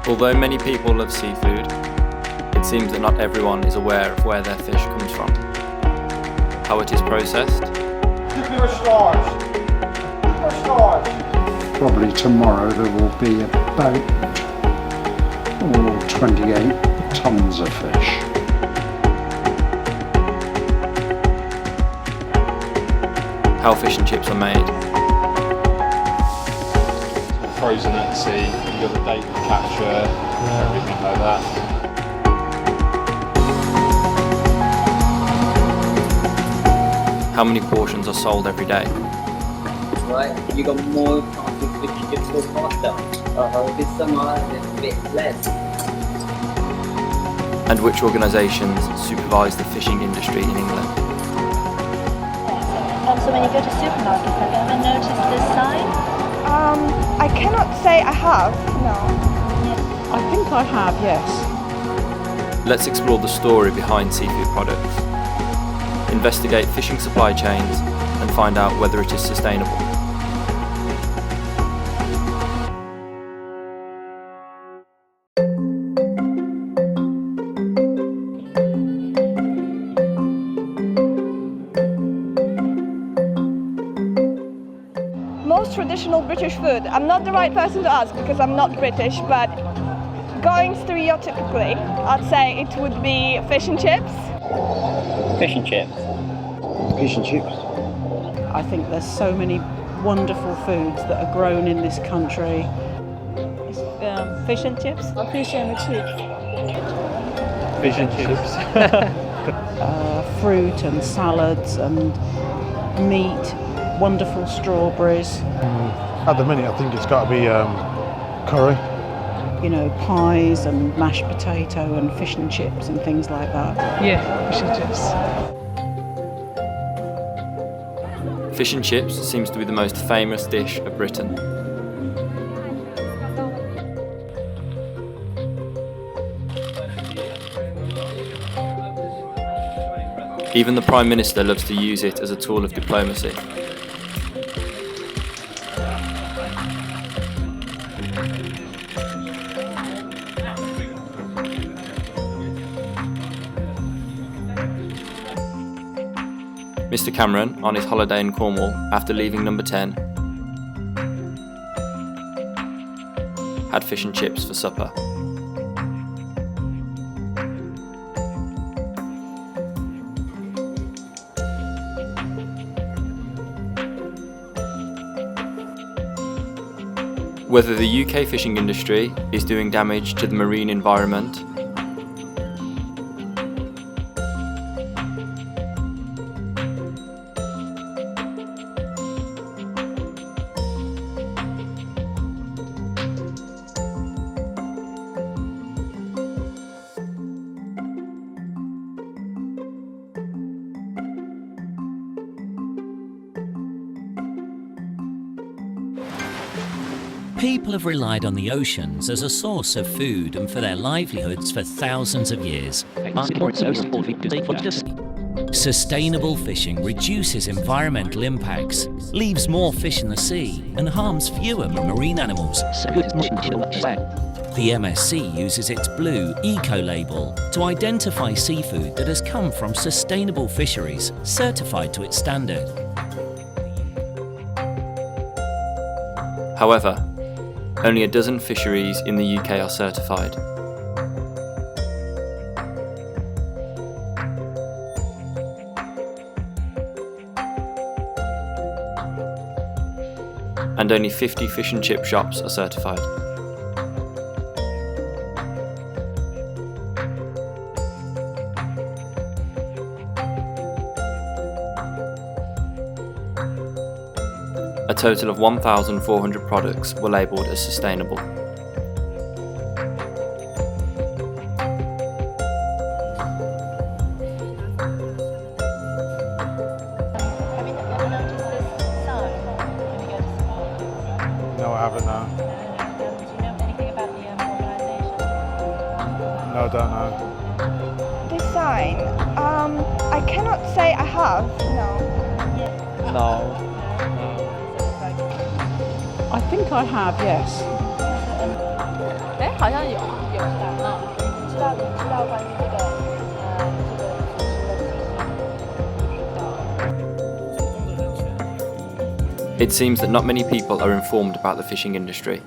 Although many people love seafood, it seems that not everyone is aware of where their fish comes from, how it is processed, Probably tomorrow there will be about 28 tons of fish. how fish and chips are made, Frozen at sea, you've got the date of capture, everything like that. how many portions are sold every day, Right, you got more conflict which chips go faster. This summer, it's a bit less. and which organisations supervise the fishing industry in England. So when you go to supermarkets, have you ever noticed this sign? I cannot say I have, no. I think I have, yes. Let's explore the story behind seafood products, investigate fishing supply chains, and find out whether it is sustainable. Most traditional British food, I'm not the right person to ask because I'm not British, but going stereotypically, I'd say it would be fish and chips. Fish and chips. Fish and chips. I think there's so many wonderful foods that are grown in this country. Fish and chips? Fish and chips. Fish and chips. Fruit and salads and meat, wonderful strawberries, At the minute, I think it's got to be curry. you know, pies and mashed potato and fish and chips and things like that. Yeah, fish and chips. Fish and chips seems to be the most famous dish of Britain. Even the Prime Minister loves to use it as a tool of diplomacy. Mr. Cameron, on his holiday in Cornwall after leaving number 10, had fish and chips for supper. Whether the UK fishing industry is doing damage to the marine environment, People have relied on the oceans as a source of food and for their livelihoods for thousands of years. Sustainable fishing reduces environmental impacts, leaves more fish in the sea, and harms fewer marine animals. The MSC uses its blue Eco Label to identify seafood that has come from sustainable fisheries, certified to its standard. however, only a dozen fisheries in the UK are certified. And only 50 fish and chip shops are certified. A total of 1,400 products were labelled as sustainable. No, I haven't, no. Do you know anything about the organisation? No, I don't know. This sign, I cannot say I have, no. No. I think I have, yes. There? 好像有知道关于这个It seems that not many people are informed about the fishing industry.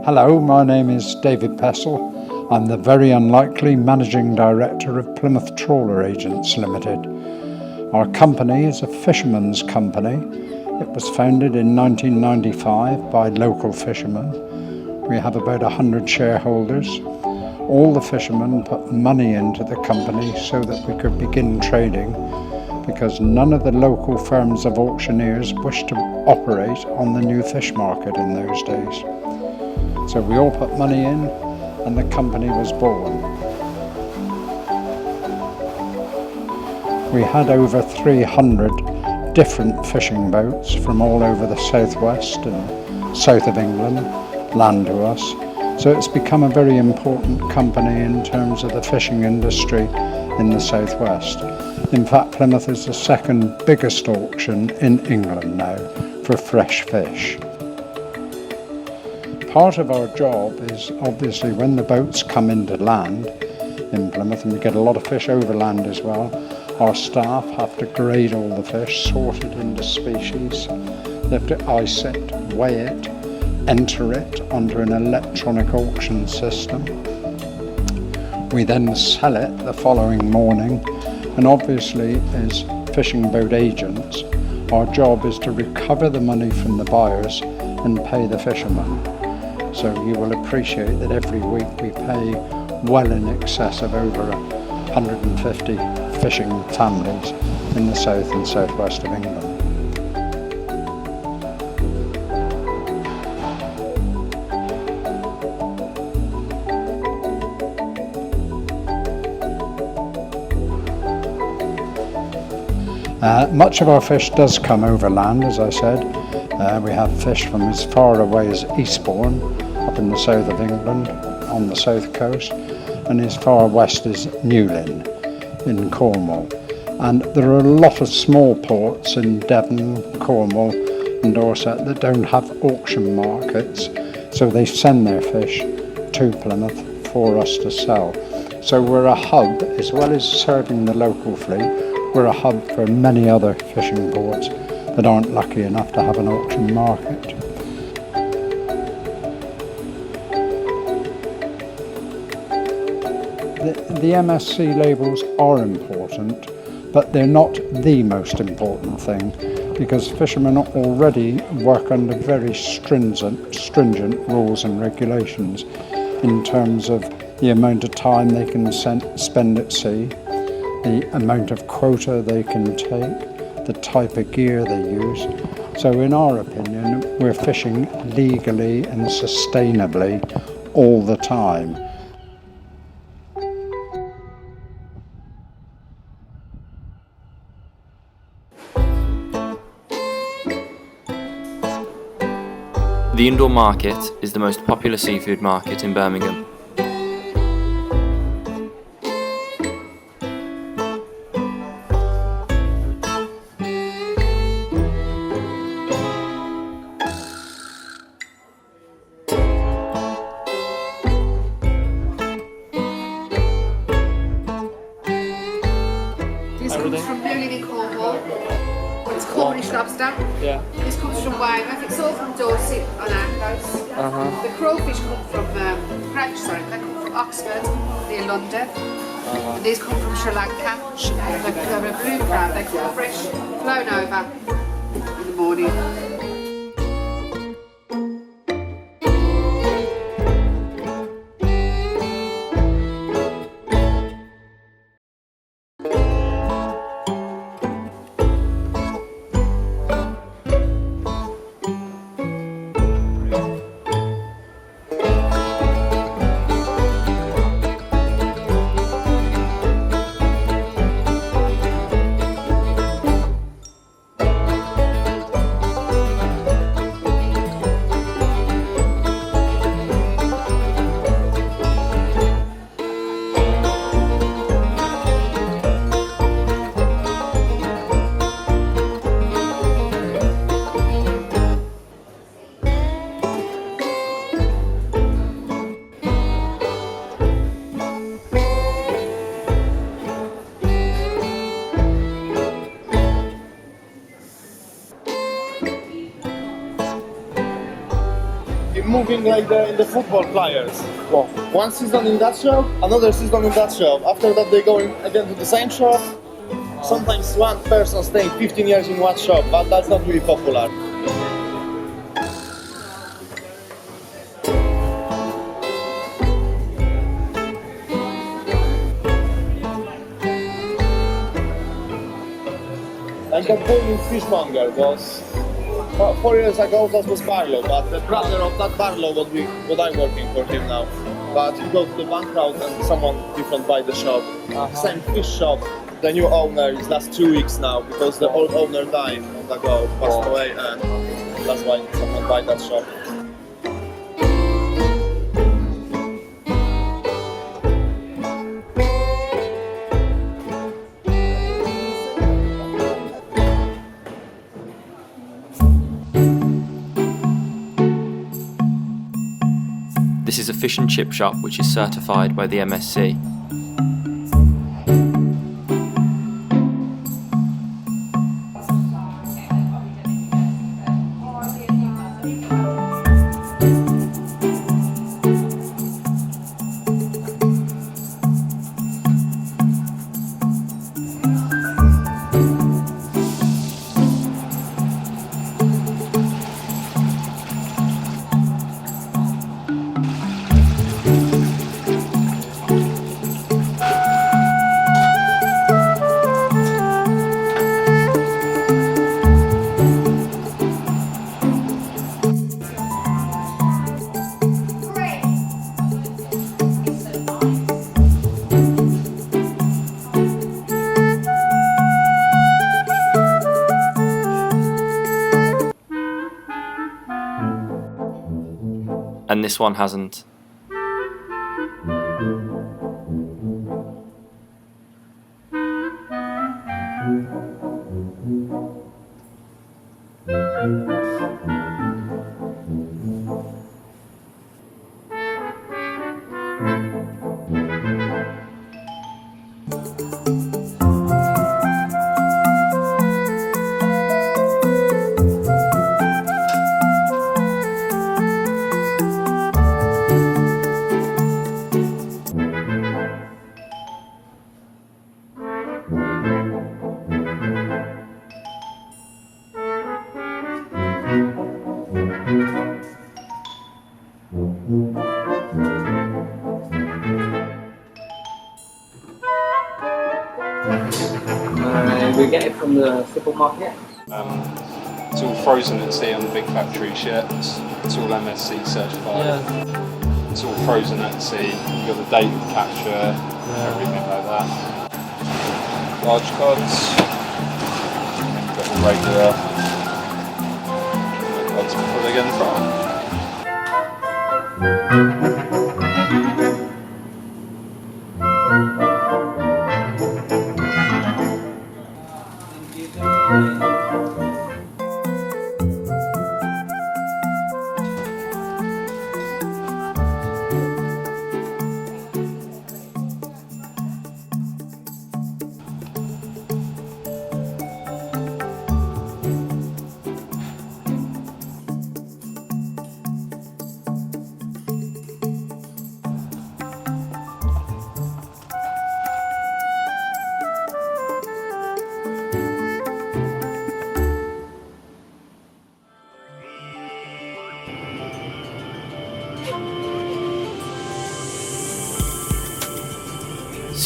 Hello, my name is David Pessell. I'm the very unlikely Managing Director of Plymouth Trawler Agents Limited. Our company is a fisherman's company. It was founded in 1995 by local fishermen. We have about 100 shareholders. All the fishermen put money into the company so that we could begin trading, because none of the local firms of auctioneers wished to operate on the new fish market in those days. So we all put money in and the company was born. We had over 300 different fishing boats from all over the southwest and south of England land to us. So it's become a very important company in terms of the fishing industry in the southwest. In fact, Plymouth is the second biggest auction in England now for fresh fish. Part of our job is obviously when the boats come into land in Plymouth, and we get a lot of fish overland as well, our staff have to grade all the fish, sort it into species. They have to ice it, weigh it, enter it onto an electronic auction system. We then sell it the following morning, and obviously as fishing boat agents, our job is to recover the money from the buyers and pay the fishermen. So you will appreciate that every week we pay well in excess of over 150 fishing families in the south and southwest of England. Much of our fish does come overland, as I said. We have fish from as far away as Eastbourne, up in the south of England, on the south coast, and as far west as Newlyn in Cornwall. And there are a lot of small ports in Devon, Cornwall and Dorset that don't have auction markets, so they send their fish to Plymouth for us to sell. So we're a hub, as well as serving the local fleet, we're a hub for many other fishing ports that aren't lucky enough to have an auction market. The MSC labels are important, but they're not the most important thing. because fishermen already work under very stringent rules and regulations in terms of the amount of time they can spend at sea, the amount of quota they can take, the type of gear they use. So in our opinion, we're fishing legally and sustainably all the time. The indoor market is the most popular seafood market in Birmingham. This comes from Newlyn in Cornwall. It's Cornish lobster. Yeah. This comes from Weymouth. It's all from Dorset on our coast. The crawfish come from they come from Oxford, near London. And these come from Sri Lanka. They're a blue crab. They come fresh, flown over in the morning. Moving like the football players. Well, one season in that shop, another season in that shop. After that they go again to the same shop. Sometimes one person staying 15 years in one shop, but that's not really popular. Like a booming fishmonger was 4 years ago. That was Barlow, but the brother of that Barlow what I'm working for him now. But he goes to the bankrupt and someone different buy the shop. Same fish shop. The new owner is last 2 weeks now because the old owner died long ago, passed away, and that's why someone buy that shop. This is a fish and chip shop which is certified by the MSC. And this one hasn't. We get it from the supermarket. It's all frozen at sea on the big factory ships. It's all MSC certified. Yeah. It's all frozen at sea. You've got the date of capture, everything like that. Large cods. Got the regular cods before they get in the fry.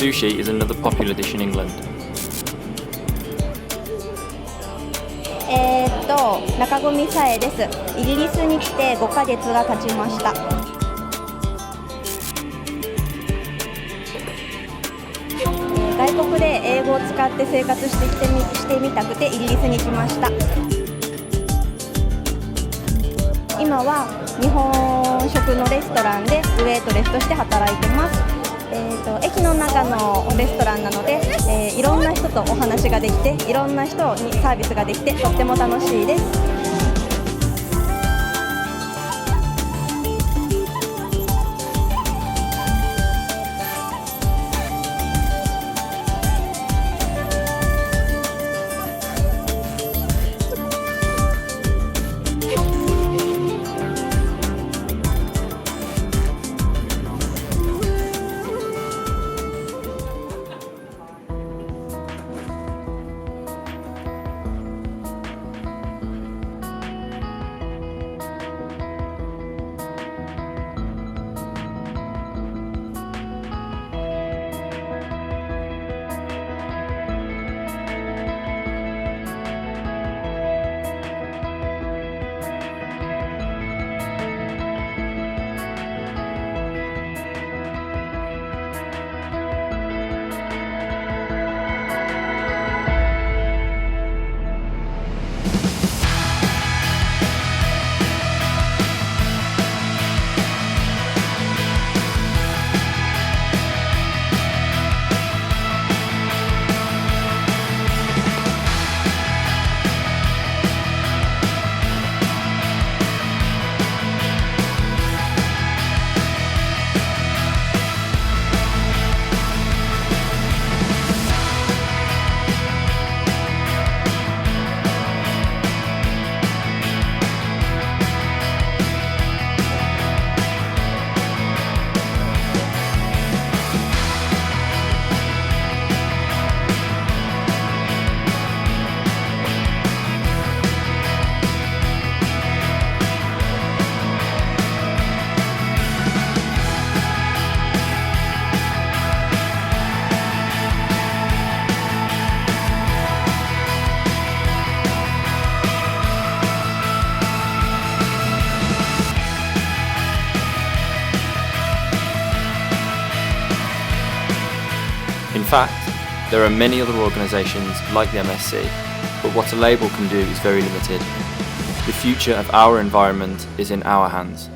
Sushi is another popular dish in England. 中込さえです。イギリスに来て5ヶ月が経ちました。外国で英語を使って生活してみたくてイギリスに来ました。今は日本食のレストランでウェイトレスとして働いてます。駅の中のレストランなので、いろんな人とお話ができて、いろんな人にサービスができてとっても楽しいです。In fact, there are many other organisations like the MSC, but what a label can do is very limited. The future of our environment is in our hands.